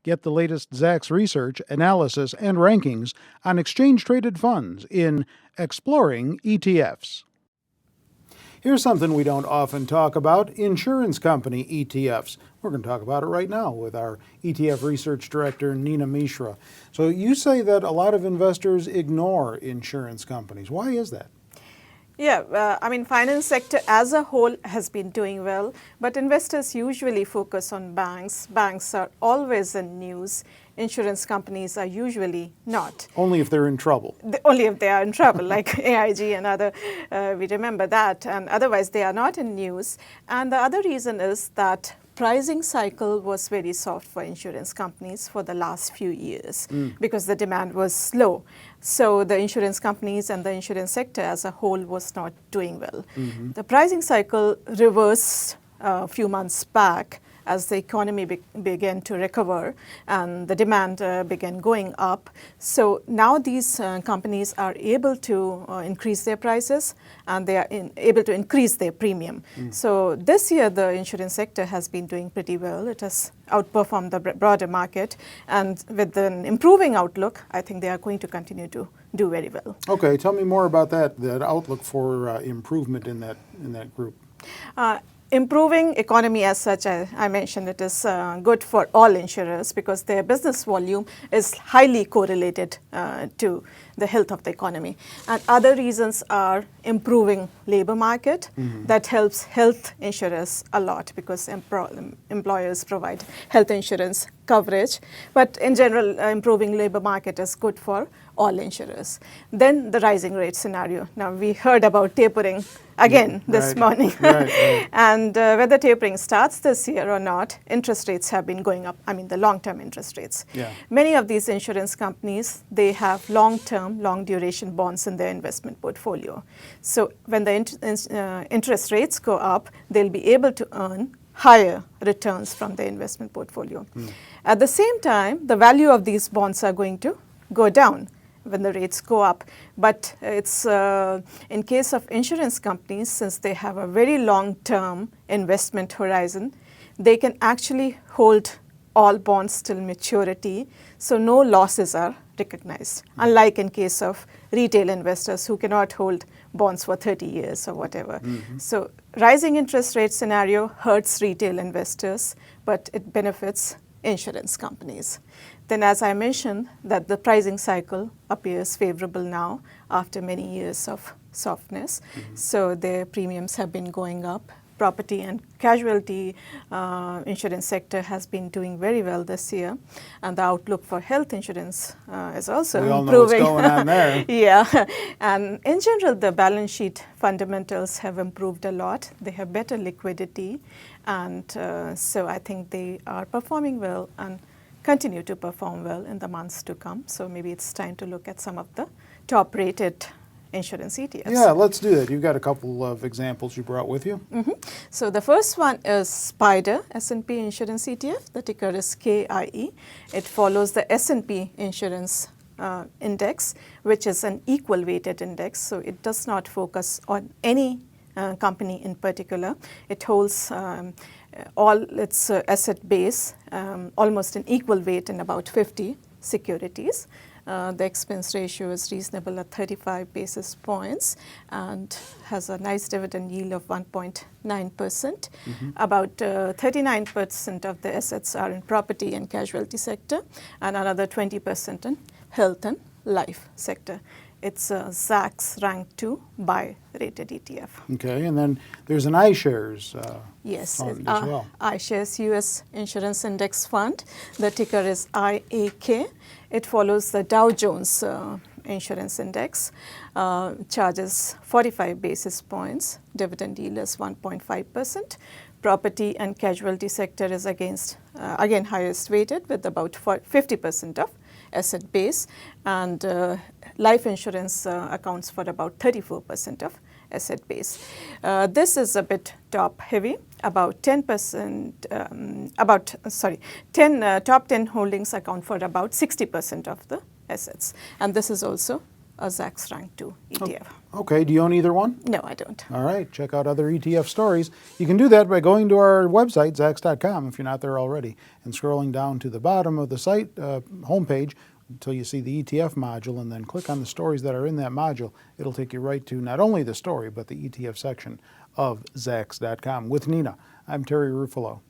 Get the latest Zacks research, analysis, and rankings on exchange-traded funds in Exploring ETFs. Here's something we don't often talk about, insurance company ETFs. We're going to talk about it right now with our ETF research director, Nina Mishra. So you say that a lot of investors ignore insurance companies. Why is that? Yeah, finance sector as a whole has been doing well, but investors usually focus on banks. Banks are always in news. Insurance companies are usually not. Only if they're in trouble. Only if they are in trouble, like AIG and other, we remember that. And otherwise, they are not in news. And the other reason is that pricing cycle was very soft for insurance companies for the last few years because the demand was slow. So the insurance companies and the insurance sector as a whole was not doing well. The pricing cycle reversed a few months back as the economy began to recover and the demand began going up. So now these companies are able to increase their prices and they are able to increase their premium. So this year the insurance sector has been doing pretty well. It has outperformed the broader market, and with an improving outlook, I think they are going to continue to do very well. Okay, tell me more about that outlook for improvement in that group. Improving economy as such, I mentioned, it is good for all insurers because their business volume is highly correlated to the health of the economy. And other reasons are improving labor market. That helps health insurers a lot because employers provide health insurance coverage. But in general, improving labor market is good for all insurers. Then the rising rate scenario. Now we heard about tapering again this morning. Right. And whether tapering starts this year or not, interest rates have been going up. The long-term interest rates. Yeah. Many of these insurance companies, they have long-term, long-duration bonds in their investment portfolio. So when the interest rates go up, they'll be able to earn higher returns from their investment portfolio. At the same time, the value of these bonds are going to go down when the rates go up. But it's in case of insurance companies, since they have a very long-term investment horizon, they can actually hold all bonds till maturity, so no losses are recognized, unlike in case of retail investors who cannot hold bonds for 30 years or whatever. So rising interest rate scenario hurts retail investors, but it benefits insurance companies. Then as I mentioned, that the pricing cycle appears favorable now after many years of softness. So their premiums have been going up. Property and casualty insurance sector has been doing very well this year, and the outlook for health insurance is also improving. We all know what's going on there. Yeah, and in general, the balance sheet fundamentals have improved a lot. They have better liquidity, and so I think they are performing well and continue to perform well in the months to come. So maybe it's time to look at some of the top-rated insurance ETFs. Yeah, let's do that. You've got a couple of examples you brought with you. So the first one is SPIDER S&P Insurance ETF. The ticker is KIE. It follows the S&P Insurance Index, which is an equal weighted index. So it does not focus on any company in particular. It holds all its asset base almost in equal weight in about 50 securities. The expense ratio is reasonable at 35 basis points and has a nice dividend yield of 1.9%. About 39% of the assets are in property and casualty sector, and another 20% in health and life sector. It's a Zacks rank 2 buy rated ETF. Okay, and then there's an iShares fund as well. iShares US Insurance Index Fund. The ticker is IAK. It follows the Dow Jones Insurance Index, charges 45 basis points. Dividend yield is 1.5%. Property and casualty sector is again highest weighted with about 50% of asset base, and life insurance accounts for about 34% of asset base. This is a bit top heavy. About 10%, top 10 holdings account for about 60% of the assets, and this is also a Zacks Rank 2 ETF. Okay, do you own either one? No, I don't. All right, check out other ETF stories. You can do that by going to our website, Zacks.com, if you're not there already, and scrolling down to the bottom of the site homepage until you see the ETF module, and then click on the stories that are in that module. It'll take you right to not only the story, but the ETF section of Zacks.com. With Nina, I'm Terry Ruffalo.